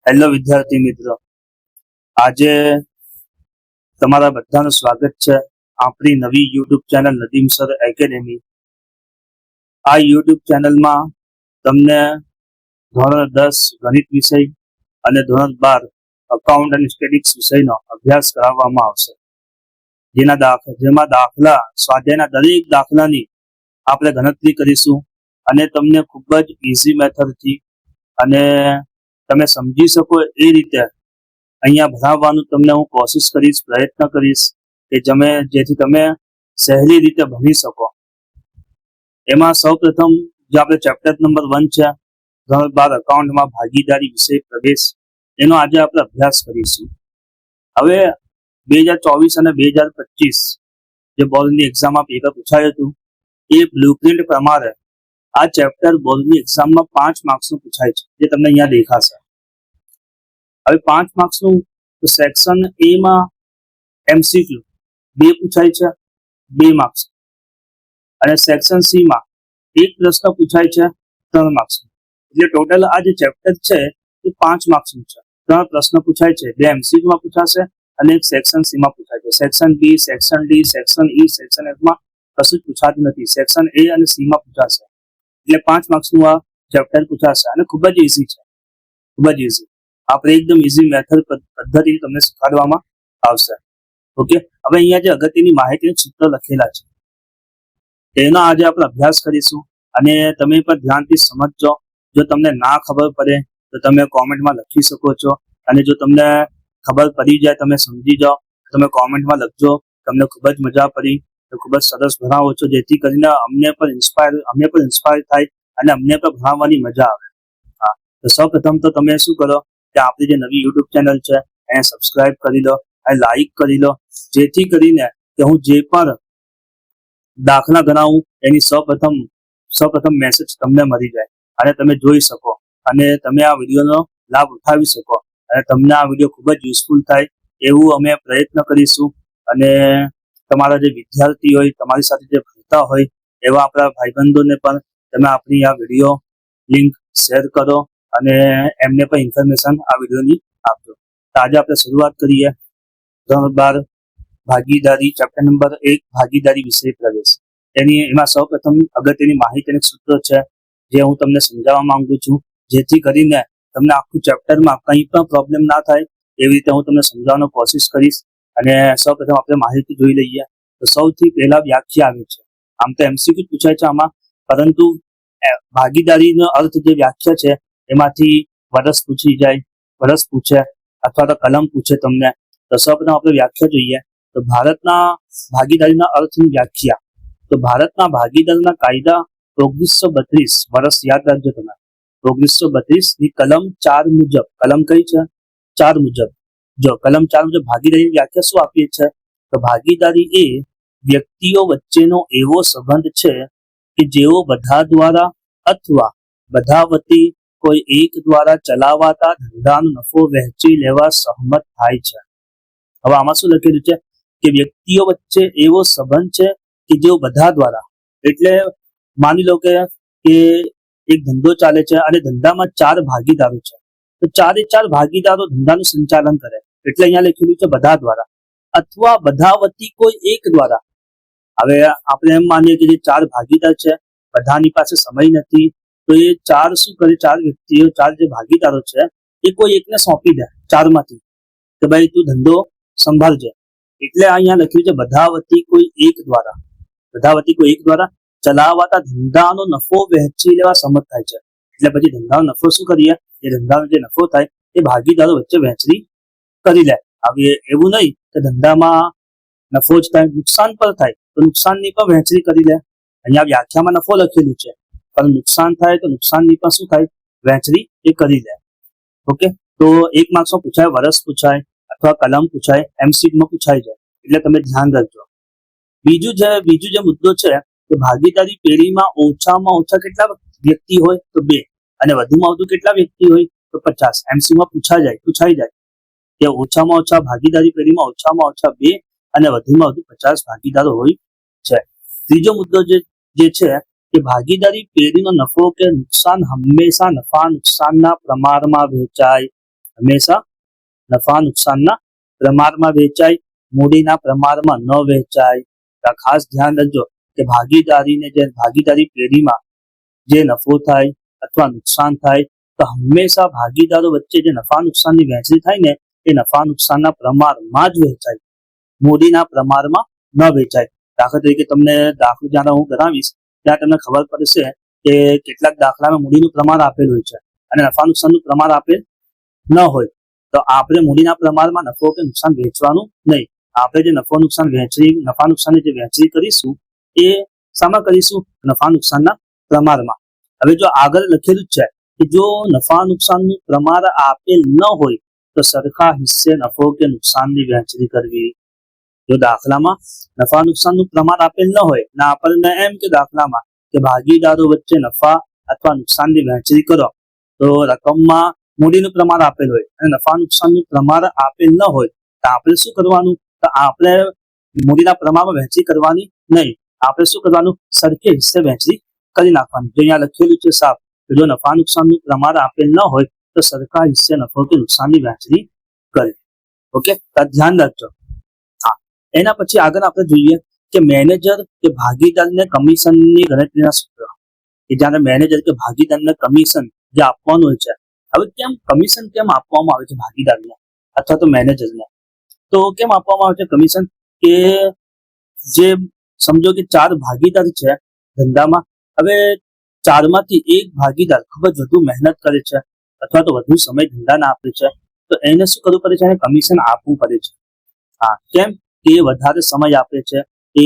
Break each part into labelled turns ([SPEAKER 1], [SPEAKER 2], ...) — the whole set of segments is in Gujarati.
[SPEAKER 1] હેલો વિદ્યાર્થી મિત્રો, આજે તમારા બધાનું સ્વાગત છે આપણી નવી YouTube channel Nadeem sir academy. આ યુટ્યુબ ચેનલમાં તમને ધોરણ 10 ગણિત વિષય અને ધોરણ 12 અકાઉન્ટ અને સ્ટેટિક્સ વિષયનો અભ્યાસ કરાવવામાં આવશે. જેમાં દાખલા સ્વાધ્યાયના દરેક દાખલાની આપણે ગણતરી કરીશું અને તમને ખૂબ જ ઇઝી મેથડથી અને તમે સમજી શકો એ રીતે અહીંયા ભણાવવાનું તમને હું કોશિશ કરીશ, પ્રયત્ન કરીશ કે જેથી તમે સહેલી રીતે ભણી શકો. એમાં સૌપ્રથમ જે આપણે ચેપ્ટર નંબર 1 છે, ધોરણ 12 અકાઉન્ટમાં ભાગીદારી વિષય પ્રવેશ, એનો આજે આપણે અભ્યાસ કરીશું. હવે 2024 અને 2025 જે બોર્ડની એક્ઝામમાં પેપર પૂછાયું હતું એ બ્લુપ્રિન્ટ પ્રમાણે આ ચેપ્ટર બોર્ડની એક્ઝામમાં 5 માર્ક્સનું પૂછાય છે, જે તમને અહીંયા દેખાશે. હવે 5 માર્ક્સનું સેક્શન એ માં MCQ 2 પૂછાય છે, 2 માર્ક્સ, અને સેક્શન સી માં એક પ્રશ્ન પૂછાય છે 3 માર્ક્સ. એટલે ટોટલ આ જે ચેપ્ટર છે એ 5 માર્ક્સનું છે. 3 પ્રશ્ન પૂછાય છે, 2 MCQ માં પૂછાશે અને એક સેક્શન સી માં પૂછાય છે. Section B, section D, section E, section F માં કશું જ પૂછાતું નથી. સેક્શન એ અને સી માં પૂછાશે. એટલે 5 માર્ક્સનું આ ચેપ્ટર પૂછાશે અને ખૂબ જ ઇઝી છે, ખૂબ જ ઇઝી. આપણે એકદમ ઇઝી મેથડ પદ્ધતિ તમને શીખવાડવામાં આવશે. ઓકે, હવે અહીંયા જે અગત્યની માહિતીના સૂત્ર લખેલા છે તેનો આજે આપણે અભ્યાસ કરીશું અને તમે પણ ધ્યાનથી સમજજો. જો તમને ના ખબર પડે તો તમે કોમેન્ટમાં લખી શકો છો, અને જો તમને ખબર પડી જાય, તમે સમજી જાઓ, તમે કોમેન્ટમાં લખજો. તમને ખૂબ જ મજા પડી તો ખૂબ જ સરસ ભણાવો છો, જેથી કરીને અમને પણ ઇન્સ્પાયર થાય અને અમને પણ ભણાવવાની મજા આવે. હા, તો સૌપ્રથમ તો તમે શું કરો કે આપણી જે નવી યુટ્યુબ ચેનલ છે એને સબસ્ક્રાઇબ કરી લો અને લાઈક કરી લો, જેથી કરીને કે હું જે પણ દાખલા ગણાવું એની સૌપ્રથમ મેસેજ તમને મળી જાય અને તમે જોઈ શકો અને તમે આ વિડીયોનો લાભ ઉઠાવી શકો અને તમને આ વિડીયો ખૂબ જ યુઝફુલ થાય એવું અમે પ્રયત્ન કરીશું. અને તમારા જે વિદ્યાર્થી હોય, તમારી સાથે જે ભણતા હોય એવા આપણા ભાઈબંધોને પણ તમે આપણી આ વિડીયો લિંક શેર કરો અને એમને પણ ઇન્ફોર્મેશન આ વિડીયોની આપજો. તો આજે આપણે શરૂઆત કરીએ. ધોરણ 12 ભાગીદારી, ચેપ્ટર નંબર 1 ભાગીદારી વિષય પ્રવેશ. એમાં સૌપ્રથમ અગત્યની માહિતી અને સૂત્રો છે જે હું તમને સમજાવવા માંગુ છું, જેથી કરીને તમને આખું ચેપ્ટરમાં કંઈ પણ પ્રોબ્લેમ ના થાય એવી રીતે હું તમને સમજાવવાનો કોશિશ કરીશ. અને સૌપ્રથમ આપણે માહિતી જોઈ લઈએ. તો સૌથી પહેલા વ્યાખ્યા આવે છે. આમ તો MCQ પૂછાય છે આમાં, પરંતુ ભાગીદારીનો અર્થ જે વ્યાખ્યા છે એમાંથી વર્ષ પૂછે અથવા તો કલમ પૂછે તમને. તો સૌપ્રથમ આપણે વ્યાખ્યા જોઈએ. તો ભારતના ભાગીદારીના અર્થની વ્યાખ્યા. તો ભારતના ભાગીદારીના કાયદા 1932 વર્ષ યાદ રાખજો તમે. 1932 ની કલમ 4 મુજબ, કલમ કઈ છે? 4 મુજબ. જો કલમ 4 મુજબ ભાગીદારીની વ્યાખ્યા શું આપી છે? તો ભાગીદારી એ વ્યક્તિઓ વચ્ચેનો એવો સંબંધ છે કે જેઓ બધા દ્વારા અથવા બધા વતી કોઈ એક દ્વારા ચલાવાતા ધંધાનો નફો વહેંચી લેવા સહમત થાય છે. હવે આમાં શું લખેલું છે કે વ્યક્તિઓ વચ્ચે એવો સંબંધ છે કે જેઓ બધા દ્વારા, એટલે માની લો કે એક ધંધો ચાલે છે અને ધંધામાં 4 ભાગીદારો છે, તો 4 ભાગીદારો ધંધાનું સંચાલન કરે, એટલે અહીંયા લખેલું છે બધા દ્વારા અથવા બધા વતી કોઈ એક દ્વારા. હવે આપણે એમ માનીએ કે જે 4 ભાગીદાર છે બધાની પાસે સમય નથી, તો એ 4 શું કરે, 4 વ્યક્તિઓ, 4 જે ભાગીદારો છે એ કોઈ એકને સોંપી દે 4 માંથી કે ભાઈ તું ધંધો સંભાળજે. એટલે અહીંયા લખ્યું છે બધા વતી કોઈ એક દ્વારા ચલાવાતા ધંધાનો નફો વહેંચી લેવા સંમત થાય છે. એટલે પછી ધંધાનો નફો શું કરીએ, એ ધંધાનો જે નફો થાય એ ભાગીદારો વચ્ચે વહેંચણી કરી લે. હવે એવું નહીં કે ધંધામાં નફો જ થાય, નુકસાન પણ થાય તો નુકસાનની પણ વહેંચણી કરી લે. અહીંયા વ્યાખ્યામાં નફો લખેલું છે, પણ નુકસાન થાય તો નુકસાનની પણ શું થાય, વહેંચણી એ કરી લે. ઓકે, તો 1 માર્ક્સમાં પૂછાય, વર્ષ પૂછાય અથવા કલમ પૂછાય, MCQમાં પૂછાય જાય, એટલે તમે ધ્યાન રાખજો. બીજું જે મુદ્દો છે કે ભાગીદારી પેઢીમાં ઓછામાં ઓછા કેટલા વ્યક્તિ હોય, તો 2, અને વધુમાં વધુ કેટલા વ્યક્તિ હોય, તો 50. MCQમાં પૂછાઈ જાય કે ઓછામાં ઓછા ભાગીદારી પેઢીમાં ઓછામાં ઓછા 2 અને વધુમાં વધુ 50 ભાગીદારો હોય છે. ત્રીજો મુદ્દો જે છે કે ભાગીદારી પેઢીનો નફો કે નુકસાન હંમેશા નફા નુકસાનના પ્રમાણમાં વહેંચાય. હંમેશા નફા નુકસાનના પ્રમાણમાં વેચાય, મૂડીના પ્રમાણમાં ન વેચાય. તો આ ખાસ ધ્યાન રાખજો કે ભાગીદારી પેઢીમાં જે નફો થાય અથવા નુકસાન થાય તો હંમેશા ભાગીદારો વચ્ચે જે નફા નુકસાનની વહેંચણી થાય ને એ નફા નુકસાનના પ્રમાણમાં જ વેચાય, મૂડીના પ્રમાણમાં ન વેચાય. દાખલા તરીકે તમને દાખલો જ્યારે હું ગણાવીશ ત્યાં તમને ખબર પડશે કે કેટલાક દાખલામાં મૂડીનું પ્રમાણ આપેલ હોય છે અને નફા નુકસાનનું પ્રમાણ આપેલ ન હોય. તો આપણે મૂડીના પ્રમાણમાં નફો કે નુકસાન વેચવાનું નહીં. આપણે જે નફા નુકસાનની જે વહેંચણી કરીશું એ શામાં કરીશું? નફા નુકસાનના પ્રમાણમાં. હવે જો આગળ લખેલું છે કે જો નફા નુકસાનનું પ્રમાણ આપેલ ન હોય તો સરખા હિસ્સે નફો કે નુકસાનની વહેંચણી કરવી. જો દાખલામાં નફા નુકસાનનું પ્રમાણ આપેલ ન હોય ને આપણને એમ કે દાખલામાં કે ભાગીદારો વચ્ચે નફા અથવા નુકસાનની વહેંચણી કરો, તો રકમમાં મૂડીનું પ્રમાણ આપેલ હોય અને નફા નુકસાનનું પ્રમાણ આપેલ ન હોય તો આપણે શું કરવાનું? તો આપણે મૂડીના પ્રમાણમાં વહેંચણી કરવાની નહીં. આપણે શું કરવાનું? સરખે હિસ્સે વહેંચણી કરી નાખવાની. જો અહીંયા લખેલું છે સાફ, જો નફા નુકસાનનું પ્રમાણ આપેલ ન હોય તો સરખા હિસ્સે નફો કે નુકસાનની વહેંચણી કરે. ઓકે, ધ્યાન રાખજો. હા, એના પછી આગળ આપણે જોઈએ કે મેનેજર કે ભાગીદારને કમિશનની ગણતરીના સૂત્રો. કે જ્યારે મેનેજર કે ભાગીદારને કમિશન જે આપવાનું હોય છે, હવે કમિશન કેમ આપવામાં આવે છે ભાગીદારને અથવા તો મેનેજરને? તો કેમ આપવામાં આવે છે કમિશન? કે જે સમજો કે 4 ભાગીદાર છે ધંધામાં, હવે 4માંથી એક ભાગીદાર ખૂબ જ વધુ મહેનત કરે છે અથવા તો વધુ સમય ધંધાને આપે છે, તો એને શું કરવું પડે છે? એને કમિશન આપવું પડે છે. હા, કેમ? કે વધારે સમય આપે છે, એ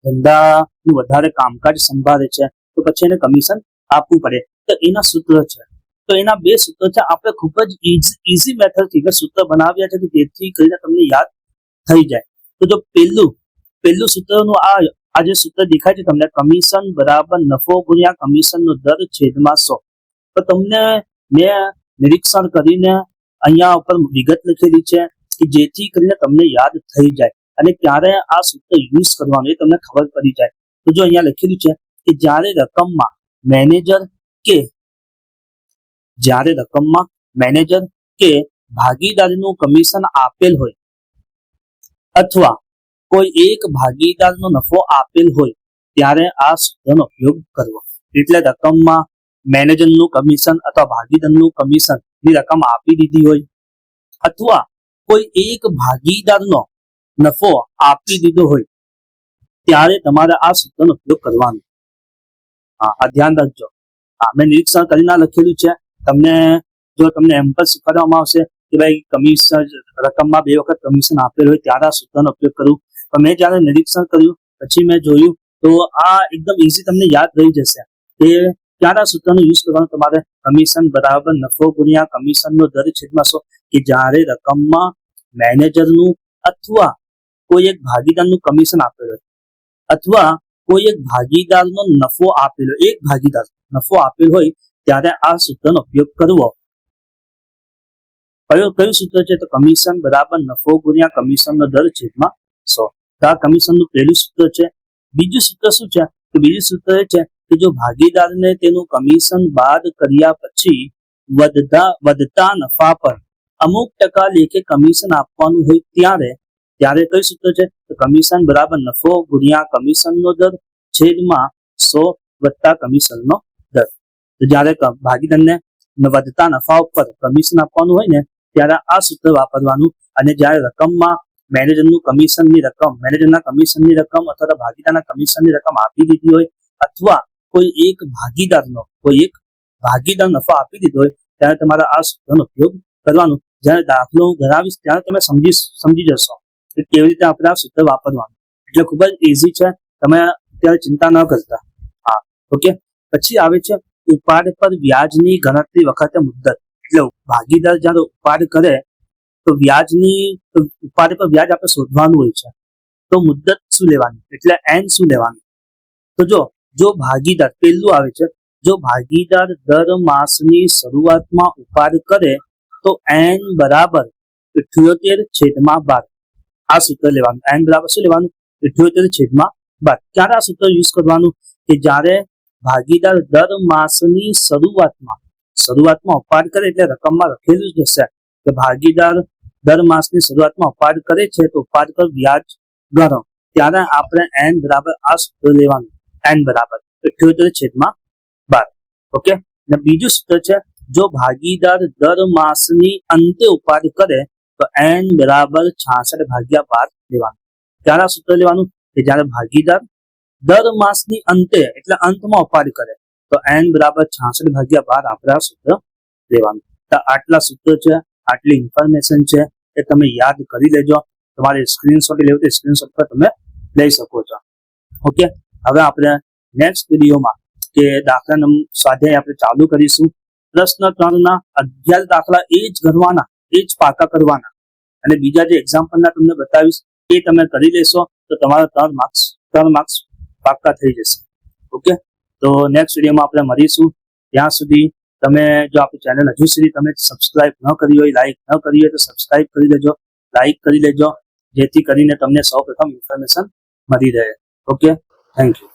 [SPEAKER 1] ધંધાનું વધારે કામકાજ સંભાળે છે, તો પછી એને કમિશન આપવું પડે. તો એના સૂત્ર છે. તો એના 2 સૂત્રો છે. આપણે ખૂબ જ ઈઝી મેથડથી સૂત્ર બનાવ્યા છે જેથી કરીને તમને યાદ થઈ જાય. તો જો પહેલું સૂત્રનું આ જે સૂત્ર દેખાય છે તમને, કમિશન બરાબર નફો ગુણ્યા કમિશનનો દર છેદમાં 100. તો તમને મેં નિરીક્ષણ કરીને અહીંયા ઉપર વિગત લખેલી છે કે જેથી કરીને તમને યાદ થઈ જાય અને ક્યારે આ સૂત્ર યુઝ કરવાનું એ તમને ખબર પડી જાય. તો જો અહીંયા લખેલું છે કે જ્યારે રકમમાં મેનેજર કે ભાગીદારનું કમિશન આપેલ હોય અથવા કોઈ એક ભાગીદારનો નફો આપેલ હોય ત્યારે આ સૂત્રનો ઉપયોગ કરવો. એટલે રકમમાં મેનેજરનું કમિશન અથવા ભાગીદારનું કમિશનની રકમ આપી દીધી હોય અથવા કોઈ એક ભાગીદારનો નફો આપી દીધો હોય ત્યારે તમારે આ સૂત્રનો ઉપયોગ કરવાનો. હા, આ ધ્યાન રાખજો. હા, મેં નિરીક્ષણ કરીને લખેલું છે. જો તમને એમ પણ શીખવાડવામાં આવશે કે ભાઈ કમિશન રકમમાં 2 વખત કમિશન આપેલ હોય ત્યારે આ સૂત્રનો ઉપયોગ કરવું. પણ મેં જ્યારે નિરીક્ષણ કર્યું પછી મેં જોયું તો આ એકદમ ઈઝી તમને યાદ રહી જશે કે ક્યારે આ સૂત્રનો યુઝ કરવાનો. તમારે કમિશન બરાબર નફો ગુણ્યા કમિશનનો દર છેદમાં 100, કે જ્યારે રકમમાં મેનેજરનું અથવા કોઈ એક ભાગીદારનું કમિશન આપેલ હોય અથવા કોઈ એક ભાગીદારનો નફો આપેલો, એક ભાગીદાર નફો આપેલ હોય ત્યારે આ સૂત્રનો ઉપયોગ કરવો. કયું સૂત્ર છે? તો કમિશન બરાબર નફો ગુણ્યા કમિશનનો દર છેદમાં 100. તો આ કમિશનનું પહેલું સૂત્ર છે. બીજું સૂત્ર શું છે? તો બીજું સૂત્ર એ છે કે જો ભાગીદારને તેનું કમિશન બાદ કર્યા પછી વધતા નફા પર અમુક ટકા લેખે કમિશન આપવાનું હોય ત્યારે કયું સૂત્ર છે? તો કમિશન બરાબર નફો ગુણ્યા કમિશનનો દર છેદમાં 100 વત્તા કમિશનનો દર. તો જ્યારે ભાગીદારને વધતા નફા ઉપર કમિશન આપવાનું હોય ને ત્યારે આ સૂત્ર વાપરવાનું. અને જ્યારે રકમમાં મેનેજરના કમિશનની રકમ અથવા ભાગીદારના કમિશનની રકમ આપી દીધી હોય અથવા કોઈ એક ભાગીદાર નફો આપી દીધો હોય ત્યારે તમારે આ સૂત્રનો ઉપયોગ કરવાનો. જ્યારે દાખલો ગણાવીશ ત્યારે તમે સમજી જશો કે કેવી રીતે આપણે આ સૂત્ર વાપરવાનું. એટલે ખૂબ જ ઈઝી છે, તમે અત્યારે ચિંતા ન કરતા. હા, ઓકે. પછી આવે છે ઉપાડ પર વ્યાજની ગણતરી વખતે મુદ્દત. એટલે ભાગીદાર જ્યારે ઉપાડ કરે તો ઉપાડ પર વ્યાજ આપણે શોધવાનું હોય છે. તો મુદ્દત શું લેવાની? એટલે એન શું લેવાનું? તો જો ભાગીદાર પહેલું આવે છે, જો ભાગીદાર દર માસની શરૂઆતમાં ઉપાડ કરે તો એન બરાબર 78/12. આ સૂત્ર લેવાનું. એન બરાબર શું લેવાનું? 78/12. ક્યારે આ સૂત્ર યુઝ કરવાનું? કે જ્યારે ભાગીદાર દર માસની શરૂઆતમાં ઉપાડ કરે એટલે રકમમાં લખેલું જ હશે કે ભાગીદાર દર માસની શરૂઆતમાં ઉપાડ કરે છે તો ઉપાડ પર વ્યાજ ગણો, ત્યારે આપણે n બરાબર આ સૂત્ર લેવાનું, n બરાબર 78/12. ઓકે. અને બીજું સૂત્ર છે, જો ભાગીદાર દર માસની અંતે ઉપાડ કરે તો n બરાબર 66/12 લેવાનું. ત્યારે આ સૂત્ર લેવાનું કે જ્યારે ભાગીદાર દર માસની અંતે એટલે અંતમાં ઉપાડ કરે તો n બરાબર 66/12 આપણે આ સૂત્ર લેવાનું. તો આટલા સૂત્ર છે, આટલી ઇન્ફોર્મેશન છે એ તમે યાદ કરી લેજો. તમારે સ્ક્રીનશોટ લેવું તો સ્ક્રીનશોટ પર તમે લઈ શકો છો. ઓકે. હવે આપણે નેક્સ્ટ વિડીયોમાં કે દાખલા સ્વાધ્યાય આપણે ચાલુ કરીશું. પ્રશ્ન 3ના 11 દાખલા એ જ ગણવાના, એ જ પાકા કરવાના, અને બીજા જે એક્ઝામ્પલના તમને બતાવીશ એ તમે કરી લેશો તો તમારા 3 માર્ક્સ પાક્કા થઈ જશે. ઓકે. તો નેક્સ્ટ વિડીયોમાં આપણે મળીશું. ત્યાં સુધી તમે જો આપણી ચેનલ હજુ સુધી તમે સબસ્ક્રાઇબ ન કરી હોય, લાઈક ન કરી હોય તો સબસ્ક્રાઇબ કરી લેજો, લાઈક કરી લેજો, જેથી કરીને તમને સૌપ્રથમ ઇન્ફોર્મેશન મળી રહે. ઓકે. Thank you.